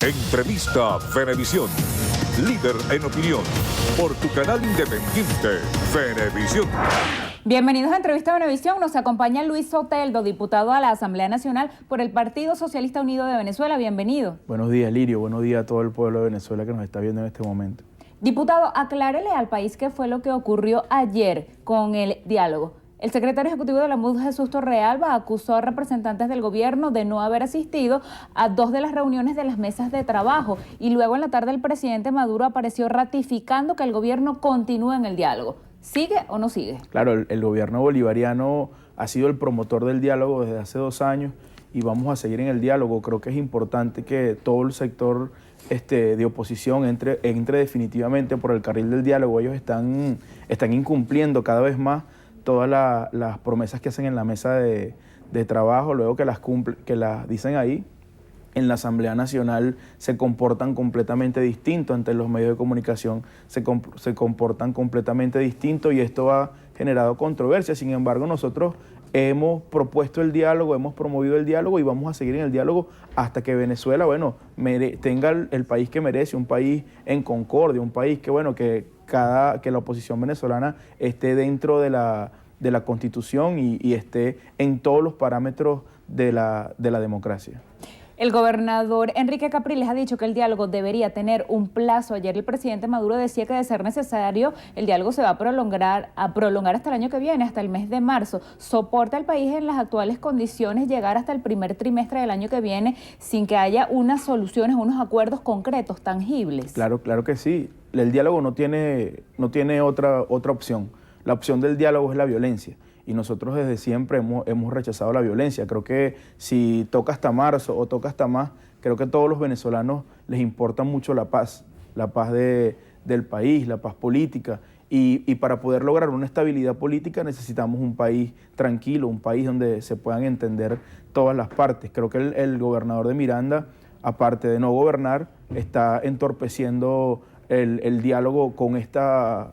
Entrevista Venevisión, líder en opinión, por tu canal independiente, Venevisión. Bienvenidos a Entrevista Venevisión. Nos acompaña Luis Soteldo, diputado a la Asamblea Nacional por el Partido Socialista Unido de Venezuela. Bienvenido. Buenos días, Lirio. Buenos días a todo el pueblo de Venezuela que nos está viendo en este momento. Diputado, aclárele al país qué fue lo que ocurrió ayer con el diálogo. El secretario ejecutivo de la MUD, Jesús Torrealba, acusó a representantes del gobierno de no haber asistido a 2 de las reuniones de las mesas de trabajo y luego en la tarde el presidente Maduro apareció ratificando que el gobierno continúa en el diálogo. ¿Sigue o no sigue? Claro, el gobierno bolivariano ha sido el promotor del diálogo desde hace 2 años y vamos a seguir en el diálogo. Creo que es importante que todo el sector de oposición entre definitivamente por el carril del diálogo. Ellos están incumpliendo cada vez más todas las promesas que hacen en la mesa de trabajo, luego que las dicen ahí, en la Asamblea Nacional se comportan completamente distinto ante los medios de comunicación, se comportan completamente distinto y esto ha generado controversia. Sin embargo, nosotros hemos propuesto el diálogo, hemos promovido el diálogo y vamos a seguir en el diálogo hasta que Venezuela, tenga el país que merece, un país en concordia, un país que la oposición venezolana esté dentro de la Constitución y esté en todos los parámetros de la democracia. El gobernador Enrique Capriles ha dicho que el diálogo debería tener un plazo. Ayer el presidente Maduro decía que de ser necesario el diálogo se va a prolongar hasta el año que viene, hasta el mes de marzo. ¿Soporta el país en las actuales condiciones llegar hasta el primer trimestre del año que viene sin que haya unas soluciones, unos acuerdos concretos, tangibles? Claro que sí. El diálogo no tiene otra opción. La opción del diálogo es la violencia. Y nosotros desde siempre hemos rechazado la violencia. Creo que si toca hasta marzo o toca hasta más, creo que a todos los venezolanos les importa mucho la paz del país, la paz política. Y para poder lograr una estabilidad política necesitamos un país tranquilo, un país donde se puedan entender todas las partes. Creo que el gobernador de Miranda, aparte de no gobernar, está entorpeciendo el diálogo con estas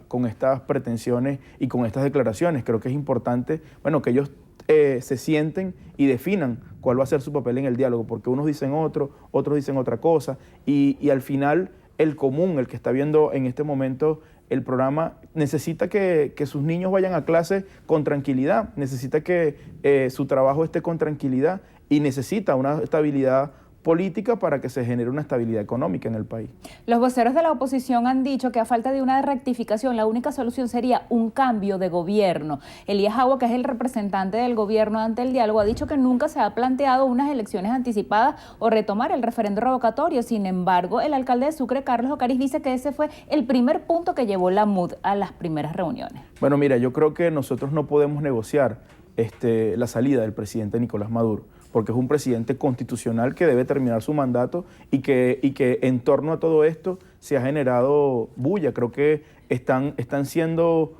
pretensiones y con estas declaraciones. Creo que es importante que ellos se sienten y definan cuál va a ser su papel en el diálogo, porque unos dicen otros dicen otra cosa, y al final el común, el que está viendo en este momento el programa, necesita que sus niños vayan a clase con tranquilidad, necesita que su trabajo esté con tranquilidad y necesita una estabilidad política para que se genere una estabilidad económica en el país. Los voceros de la oposición han dicho que a falta de una rectificación, la única solución sería un cambio de gobierno. Elías Agua, que es el representante del gobierno ante el diálogo, ha dicho que nunca se ha planteado unas elecciones anticipadas o retomar el referendo revocatorio. Sin embargo, el alcalde de Sucre, Carlos Ocariz, dice que ese fue el primer punto que llevó la MUD a las primeras reuniones. Bueno, mira, yo creo que nosotros no podemos negociar la salida del presidente Nicolás Maduro, porque es un presidente constitucional que debe terminar su mandato y que en torno a todo esto se ha generado bulla. Creo que están siendo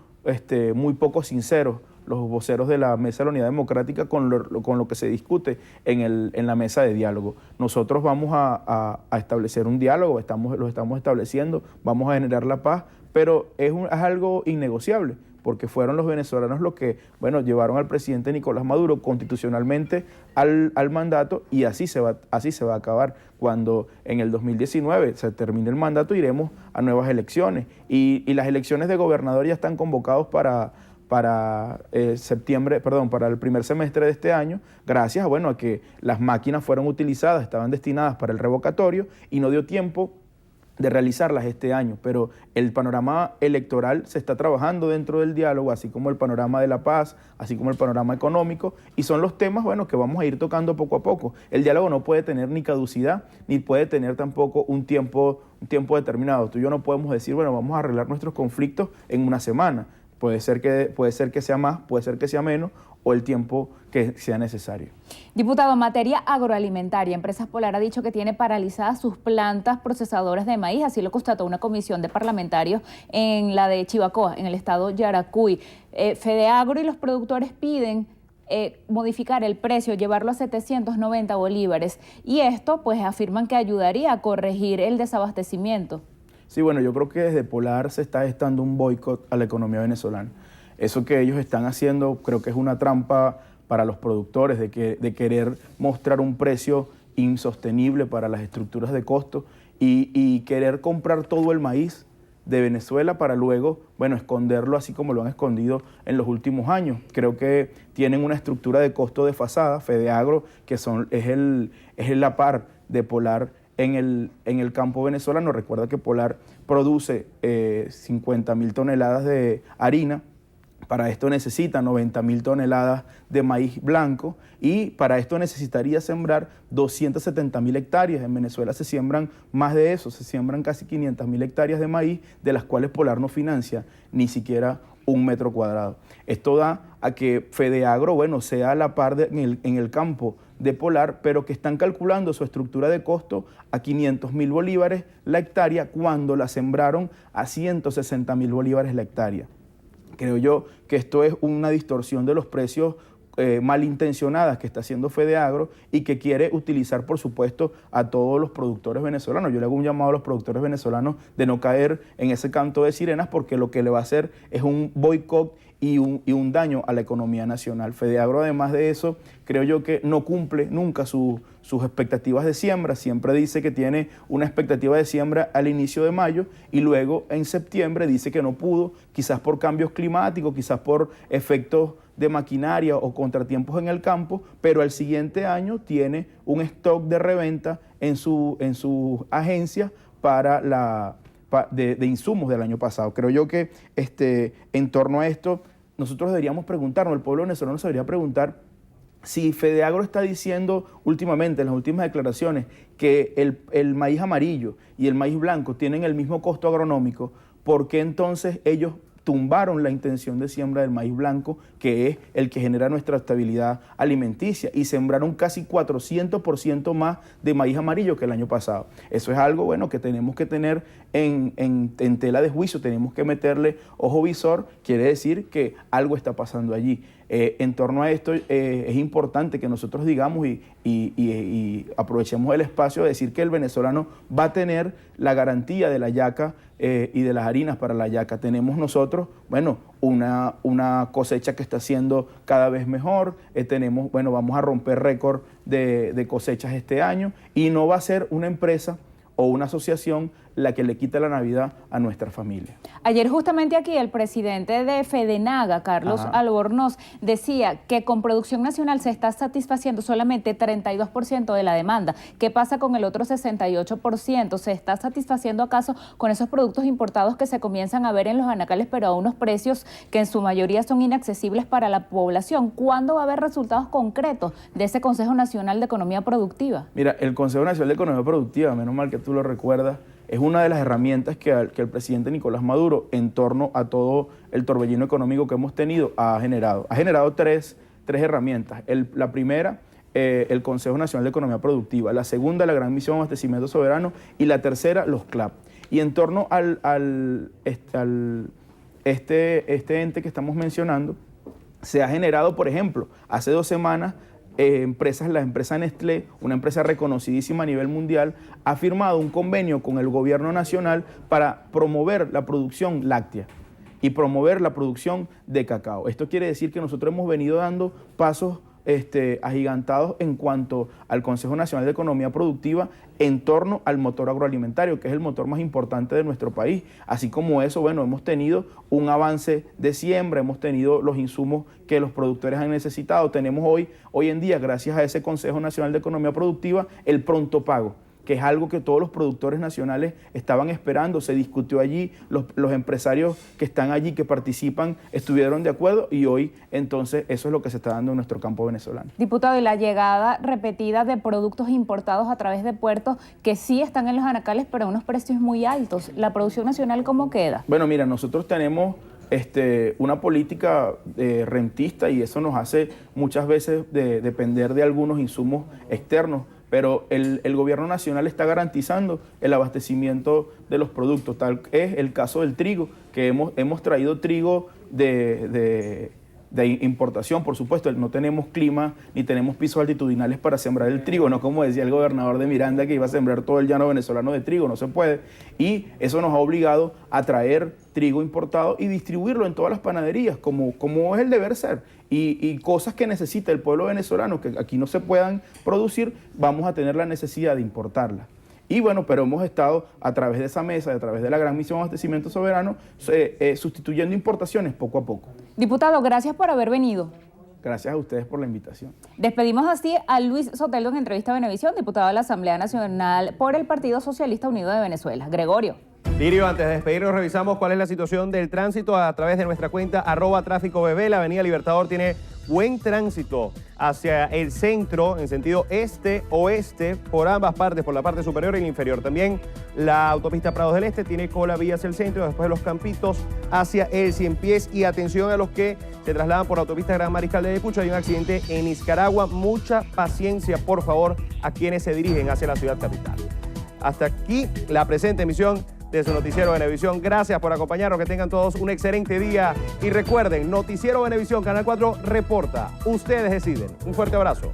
muy poco sinceros los voceros de la Mesa de la Unidad Democrática con lo que se discute en la mesa de diálogo. Nosotros vamos a establecer un diálogo, lo estamos estableciendo, vamos a generar la paz, pero es algo innegociable, porque fueron los venezolanos los que, llevaron al presidente Nicolás Maduro constitucionalmente al mandato, y así se va a acabar. Cuando en el 2019 se termine el mandato, iremos a nuevas elecciones, y las elecciones de gobernador ya están convocados para el primer semestre de este año, gracias a que las máquinas fueron utilizadas, estaban destinadas para el revocatorio y no dio tiempo de realizarlas este año, pero el panorama electoral se está trabajando dentro del diálogo, así como el panorama de la paz, así como el panorama económico, y son los temas que vamos a ir tocando poco a poco. El diálogo no puede tener ni caducidad, ni puede tener tampoco un tiempo determinado. Tú y yo no podemos decir, vamos a arreglar nuestros conflictos en una semana. Puede ser que sea más, puede ser que sea menos, o el tiempo que sea necesario. Diputado, en materia agroalimentaria, Empresas Polar ha dicho que tiene paralizadas sus plantas procesadoras de maíz, así lo constató una comisión de parlamentarios en la de Chivacoa, en el estado Yaracuy. Fedeagro y los productores piden modificar el precio, llevarlo a 790 bolívares, y esto pues afirman que ayudaría a corregir el desabastecimiento. Sí, yo creo que desde Polar se está gestando un boicot a la economía venezolana. Eso que ellos están haciendo creo que es una trampa para los productores de querer mostrar un precio insostenible para las estructuras de costo y querer comprar todo el maíz de Venezuela para luego, bueno, esconderlo así como lo han escondido en los últimos años. Creo que tienen una estructura de costo desfasada. Fedeagro, que es la par de Polar en el campo venezolano. Recuerda que Polar produce 50.000 toneladas de harina. Para esto necesita 90.000 toneladas de maíz blanco y para esto necesitaría sembrar 270.000 hectáreas. En Venezuela se siembran más de eso, se siembran casi 500.000 hectáreas de maíz, de las cuales Polar no financia ni siquiera 1 metro cuadrado. Esto da a que Fedeagro, bueno, sea a la par en el campo de Polar, pero que están calculando su estructura de costo a 500.000 bolívares la hectárea cuando la sembraron a 160.000 bolívares la hectárea. Creo yo que esto es una distorsión de los precios malintencionadas que está haciendo Fedeagro y que quiere utilizar, por supuesto, a todos los productores venezolanos. Yo le hago un llamado a los productores venezolanos de no caer en ese canto de sirenas, porque lo que le va a hacer es un boicot y un daño a la economía nacional. Fedeagro, además de eso, creo yo que no cumple nunca sus expectativas de siembra. Siempre dice que tiene una expectativa de siembra al inicio de mayo y luego en septiembre dice que no pudo, quizás por cambios climáticos, quizás por efectos de maquinaria o contratiempos en el campo, pero al siguiente año tiene un stock de reventa en sus agencias para de insumos del año pasado. Creo yo que en torno a esto nosotros deberíamos preguntarnos, el pueblo venezolano se debería preguntar si Fedeagro está diciendo últimamente, en las últimas declaraciones, que el maíz amarillo y el maíz blanco tienen el mismo costo agronómico, ¿por qué entonces ellos tumbaron la intención de siembra del maíz blanco, que es el que genera nuestra estabilidad alimenticia, y sembraron casi 400% más de maíz amarillo que el año pasado? Eso es algo, bueno, que tenemos que tener en tela de juicio, tenemos que meterle ojo visor. Quiere decir que algo está pasando allí. En torno a esto es importante que nosotros digamos y aprovechemos el espacio de decir que el venezolano va a tener la garantía de la yaca y de las harinas para la yaca. Tenemos nosotros, bueno, una cosecha que está siendo cada vez mejor. Vamos a romper récord de cosechas este año y no va a ser una empresa o una asociación la que le quita la Navidad a nuestra familia. Ayer justamente aquí el presidente de Fedenaga, Carlos Albornoz, decía que con producción nacional se está satisfaciendo solamente 32% de la demanda. ¿Qué pasa con el otro 68%? ¿Se está satisfaciendo acaso con esos productos importados que se comienzan a ver en los anaqueles, pero a unos precios que en su mayoría son inaccesibles para la población? ¿Cuándo va a haber resultados concretos de ese Consejo Nacional de Economía Productiva? Mira, el Consejo Nacional de Economía Productiva, menos mal que tú lo recuerdas, es una de las herramientas que el presidente Nicolás Maduro, en torno a todo el torbellino económico que hemos tenido, ha generado. Ha generado tres herramientas. La primera, el Consejo Nacional de Economía Productiva. La segunda, la Gran Misión de Abastecimiento Soberano. Y la tercera, los CLAP. Y en torno este ente que estamos mencionando, se ha generado, por ejemplo, hace 2 semanas, la empresa Nestlé, una empresa reconocidísima a nivel mundial, ha firmado un convenio con el gobierno nacional para promover la producción láctea y promover la producción de cacao. Esto quiere decir que nosotros hemos venido dando pasos agigantados en cuanto al Consejo Nacional de Economía Productiva en torno al motor agroalimentario, que es el motor más importante de nuestro país. Así como eso, bueno, hemos tenido un avance de siembra, hemos tenido los insumos que los productores han necesitado. Tenemos hoy en día, gracias a ese Consejo Nacional de Economía Productiva, el pronto pago, que es algo que todos los productores nacionales estaban esperando. Se discutió allí, los empresarios que están allí, que participan, estuvieron de acuerdo y hoy entonces eso es lo que se está dando en nuestro campo venezolano. Diputado, y la llegada repetida de productos importados a través de puertos que sí están en los anaqueles, pero a unos precios muy altos. ¿La producción nacional cómo queda? Bueno, mira, nosotros tenemos una política rentista y eso nos hace muchas veces depender de algunos insumos externos, pero el gobierno nacional está garantizando el abastecimiento de los productos. Tal es el caso del trigo, que hemos traído trigo de de importación. Por supuesto, no tenemos clima ni tenemos pisos altitudinales para sembrar el trigo, no como decía el gobernador de Miranda que iba a sembrar todo el llano venezolano de trigo, no se puede. Y eso nos ha obligado a traer trigo importado y distribuirlo en todas las panaderías, como es el deber ser. Y cosas que necesita el pueblo venezolano, que aquí no se puedan producir, vamos a tener la necesidad de importarlas. Y bueno, pero hemos estado a través de esa mesa, a través de la Gran Misión Abastecimiento Soberano, sustituyendo importaciones poco a poco. Diputado, gracias por haber venido. Gracias a ustedes por la invitación. Despedimos así a Luis Soteldo en entrevista a Venevisión, diputado de la Asamblea Nacional por el Partido Socialista Unido de Venezuela. Gregorio. Lirio, antes de despedirnos, revisamos cuál es la situación del tránsito a través de nuestra cuenta @tráficoBB. La avenida Libertador tiene buen tránsito hacia el centro en sentido este-oeste por ambas partes, por la parte superior y la inferior. También la autopista Prados del Este tiene cola vía hacia el centro, después de Los Campitos hacia el Cien Pies. Y atención a los que se trasladan por la autopista Gran Mariscal de Ayacucho. Hay un accidente en Niscaragua. Mucha paciencia, por favor, a quienes se dirigen hacia la ciudad capital. Hasta aquí la presente emisión de su Noticiero Venevisión. Gracias por acompañarnos, que tengan todos un excelente día. Y recuerden, Noticiero Venevisión, Canal 4 reporta. Ustedes deciden. Un fuerte abrazo.